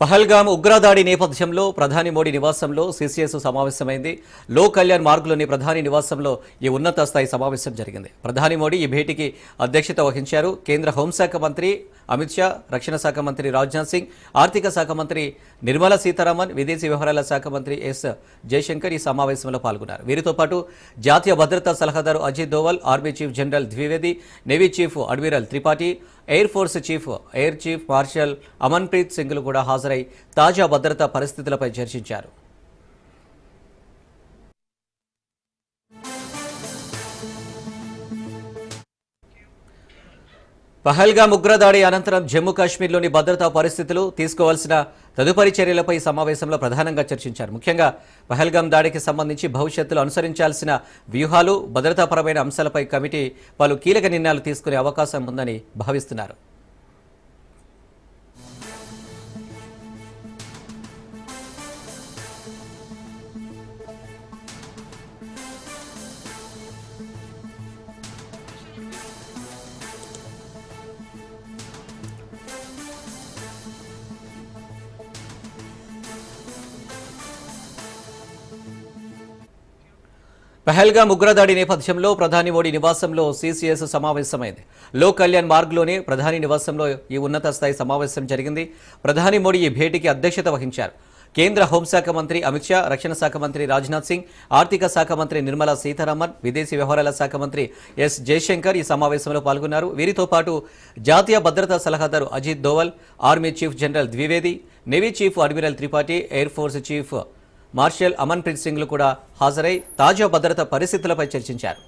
పహల్గామ్ ఉగ్రదాడి నేపథ్యంలో ప్రధాని మోడీ నివాసంలో సీసీఎస్ సమావేశమైంది. లోక్ కళ్యాణ్ మార్గ్లోని ప్రధాని నివాసంలో ఈ ఉన్నత స్థాయి సమావేశం జరిగింది. ప్రధాని మోడీ ఈ భేటీకి అధ్యక్షత వహించారు. కేంద్ర హోంశాఖ మంత్రి అమిత్ షా, రక్షణ శాఖ మంత్రి రాజ్నాథ్ సింగ్, ఆర్థిక శాఖ మంత్రి నిర్మలా సీతారామన్, విదేశీ వ్యవహారాల శాఖ మంత్రి ఎస్ జయశంకర్ ఈ సమావేశంలో పాల్గొన్నారు. వీరితో పాటు జాతీయ భద్రతా సలహాదారు Ajit Doval, army chief general Dwivedi, navy chief admiral Tripathi, air force air chief marshal Amanpreet సింగ్లు కూడా హాజరై తాజా భద్రతా పరిస్థితులపై చర్చించారు. పహల్గామ్ ఉగ్రదాడి అనంతరం జమ్మూ కాశ్మీర్లోని భద్రతా పరిస్థితులు, తీసుకోవాల్సిన తదుపరి చర్యలపై సమావేశంలో ప్రధానంగా చర్చించారు. ముఖ్యంగా పహల్గామ్ దాడికి సంబంధించి భవిష్యత్తులో అనుసరించాల్సిన వ్యూహాలు, భద్రతాపరమైన అంశాలపై కమిటీ పలు కీలక నిర్ణయాలు తీసుకునే అవకాశం ఉందని భావిస్తున్నారు. పహల్గామ్ ఉగ్రదాడి నేపథ్యంలో ప్రధాని మోడీ నివాసంలో సీసీఎస్ సమావేశమైంది. లోక్ కళ్యాణ్ మార్గ్లోని ప్రధాని నివాసంలో ఈ ఉన్నత స్థాయి సమావేశం జరిగింది. ప్రధాని మోడీ ఈ భేటీకి అధ్యక్షత వహించారు. కేంద్ర హోంశాఖ మంత్రి అమిత్ షా, రక్షణ శాఖ మంత్రి రాజ్నాథ్ సింగ్, ఆర్థిక శాఖ మంత్రి నిర్మలా సీతారామన్, విదేశీ వ్యవహారాల శాఖ మంత్రి ఎస్ జయశంకర్ ఈ సమావేశంలో పాల్గొన్నారు. వీరితో పాటు జాతీయ భద్రతా సలహాదారు Ajit Doval, army chief general Dwivedi, navy chief admiral Tripathi, air force chief marshal Amanpreet సింగ్లు కూడా హాజరై తాజా భద్రతా పరిస్థితులపై చర్చించారు.